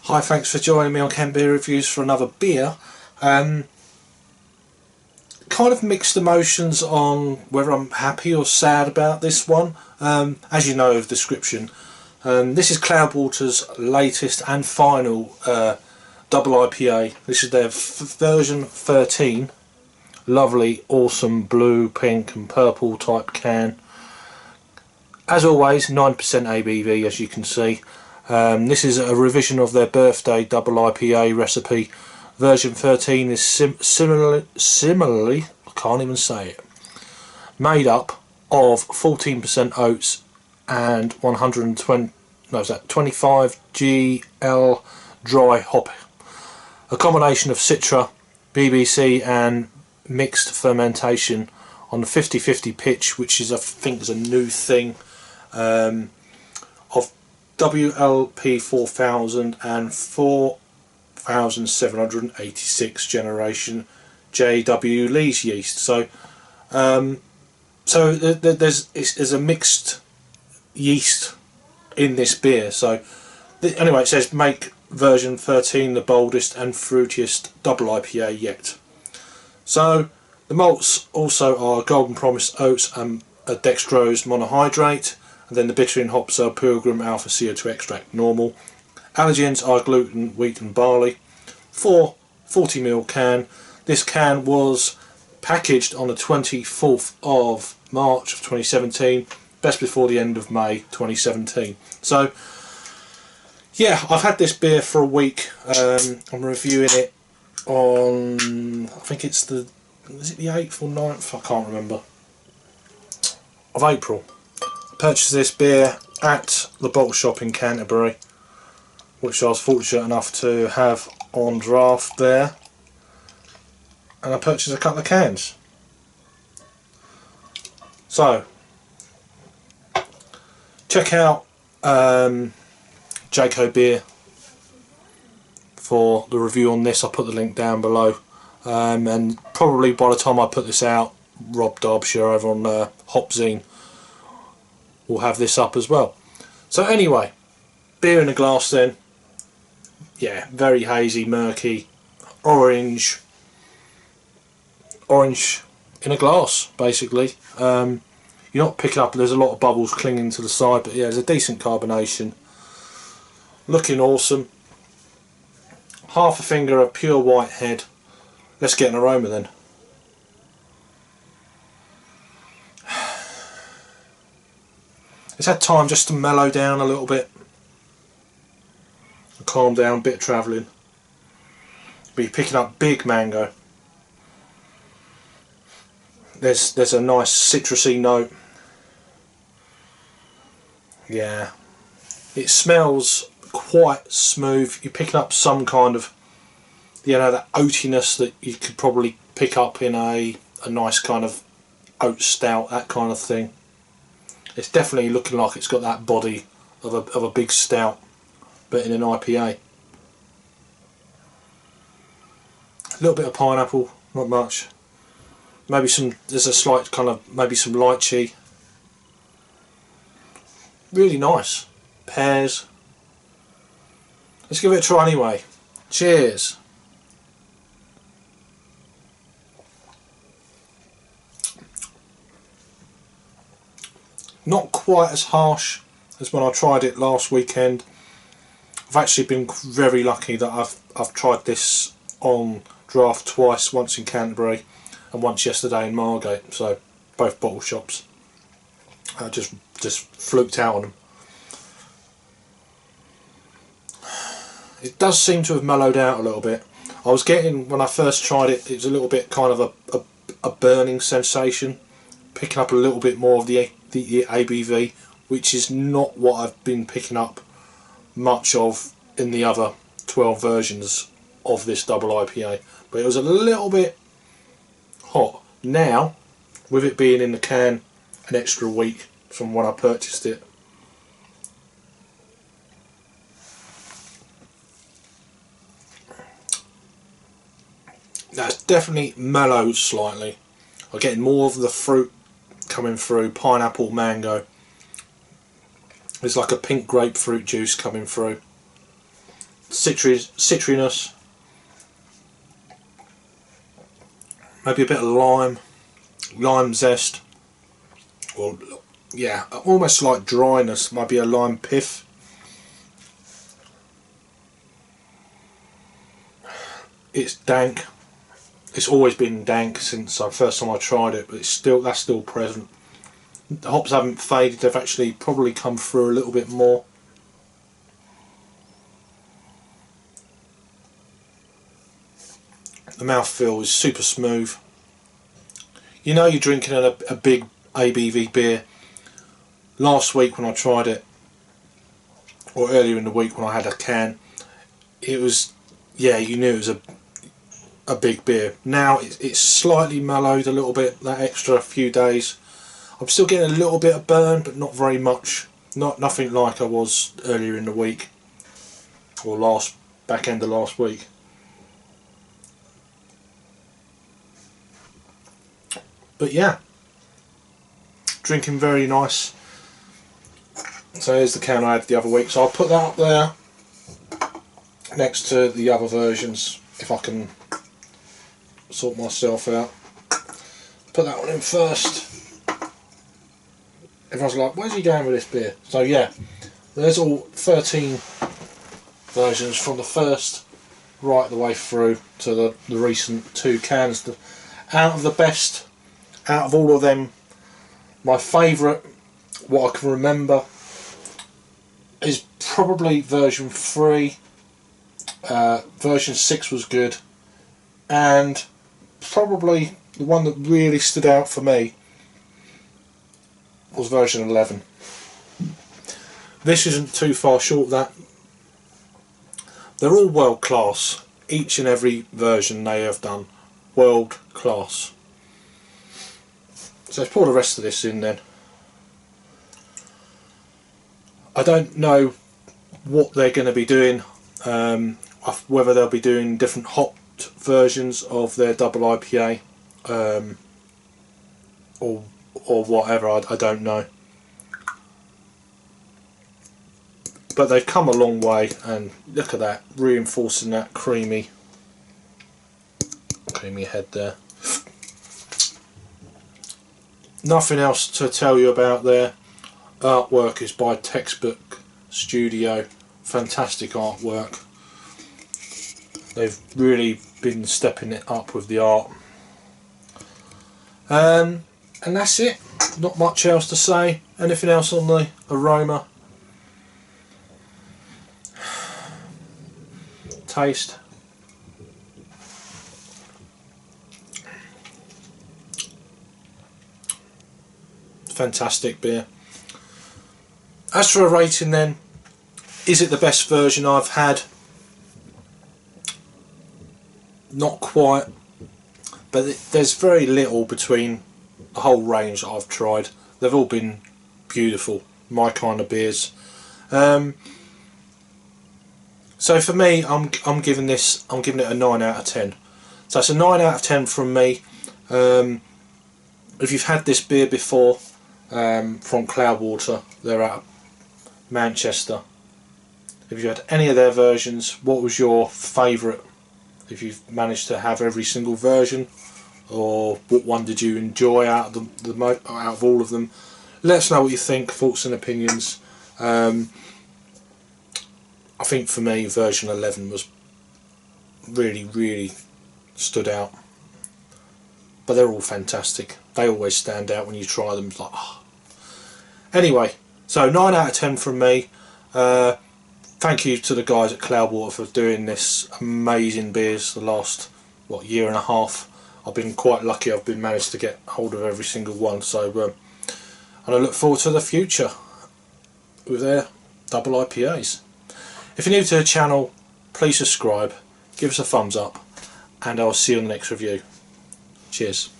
Hi, thanks for joining me on Canterbury Reviews for another beer. Kind of mixed emotions on whether I'm happy or sad about this one. As you know of the description, this is Cloudwater's latest and final double IPA. This is their version 13. Lovely, awesome blue, pink and purple type can. As always, 9% ABV, as you can see. This is a revision of their Birthday DIPA recipe. Version 13 is similarly, I can't even say it, made up of 14% oats and 25 GL dry hop. A combination of Citra BBC and mixed fermentation on the 50-50 pitch, which is, I think, is a new thing, of WLP 4000 and 4786 generation JW Lee's yeast. So there's a mixed yeast in this beer. So anyway, it says make version 13 the boldest and fruitiest double IPA yet. So the malts also are Golden Promise oats and a dextrose monohydrate. And then the bittering hops are Pilgrim Alpha CO2 extract normal. Allergens are gluten, wheat and barley. 40ml can. This can was packaged on the 24th of March of 2017, best before the end of May 2017. So yeah, I've had this beer for a week. I'm reviewing it on, I think it's the, is it the 8th or 9th? I can't remember, of April. Purchased this beer at the BottleShop in Canterbury, which I was fortunate enough to have on draft there, and I purchased a couple of cans. So check out Jayco Beer for the review on this. I'll put the link down below, and probably by the time I put this out, Rob Derbyshire over on Hopzine will have this up as well. So anyway, beer in a glass then. Yeah, very hazy, murky, orange in a glass basically. You're not picking up, there's a lot of bubbles clinging to the side, but yeah, there's a decent carbonation. Looking awesome. Half a finger of pure white head. Let's get an aroma then. It's had time just to mellow down a little bit, calm down, bit of travelling. But you're picking up big mango. There's a nice citrusy note. Yeah, it smells quite smooth. You're picking up some kind of, you know, that oatiness that you could probably pick up in a nice kind of oat stout, that kind of thing. It's definitely looking like it's got that body of a big stout, but in an IPA. A little bit of pineapple, not much. Maybe some, there's a slight kind of, maybe some lychee. Really nice. Pears. Let's give it a try anyway. Cheers. Not quite as harsh as when I tried it last weekend. I've actually been very lucky that I've tried this on draft twice, once in Canterbury and once yesterday in Margate, so both bottle shops. I just fluked out on them. It does seem to have mellowed out a little bit. I was getting, when I first tried it, it was a little bit kind of a burning sensation, picking up a little bit more of the ABV, which is not what I've been picking up much of in the other 12 versions of this double IPA, but it was a little bit hot. Now, with it being in the can an extra week from when I purchased it, that's definitely mellowed slightly. I'm getting more of the fruit coming through, pineapple, mango. There's like a pink grapefruit juice coming through. citriness, maybe a bit of lime zest, or yeah, almost like dryness, maybe a lime pith. It's dank. It's always been dank since the first time I tried it, but that's still present. The hops haven't faded, they've actually probably come through a little bit more. The mouthfeel is super smooth. You know you're drinking a big ABV beer. Last week when I tried it, or earlier in the week when I had a can, it was, yeah, you knew it was a big beer. Now it's slightly mellowed a little bit, that extra few days. I'm still getting a little bit of burn, but not very much. Nothing like I was earlier in the week, or back end of last week. But yeah, drinking very nice. So here's the can I had the other week. So I'll put that up there next to the other versions if I can sort myself out. Put that one in first. Everyone's like, where's he going with this beer? So yeah, there's all 13 versions from the first right the way through to the recent 2 cans. Out of all of them, my favourite, what I can remember, is probably version 3. Version 6 was good, and probably the one that really stood out for me was version 11. This isn't too far short of that. They're all world class. Each and every version they have done, world class. So let's pour the rest of this in then. I don't know what they're going to be doing, whether they'll be doing different hopped versions of their double IPA, or whatever, I don't know. But they've come a long way, and look at that, reinforcing that creamy head there. Nothing else to tell you about their artwork. Is by Textbook Studio. Fantastic artwork. They've really been stepping it up with the art. And that's it. Not much else to say. Anything else on the aroma? Taste? Fantastic beer. As for a rating then, is it the best version I've had? Not quite, but there's very little between the whole range that I've tried. They've all been beautiful, my kind of beers. So for me, I'm giving it a 9 out of 10. So it's a 9 out of 10 from me. If you've had this beer before, from Cloudwater, they're out of Manchester. If you had any of their versions, what was your favourite? If you've managed to have every single version, or what one did you enjoy out of all of them? Let us know what you think, thoughts and opinions. I think for me, version 11 was really stood out. But they're all fantastic. They always stand out when you try them. It's like, oh. Anyway, so 9 out of 10 from me. Thank you to the guys at Cloudwater for doing this amazing beers the last year and a half. I've been quite lucky. I've been managed to get hold of every single one. So, and I look forward to the future with their double IPAs. If you're new to the channel, please subscribe, give us a thumbs up, and I'll see you on the next review. Cheers.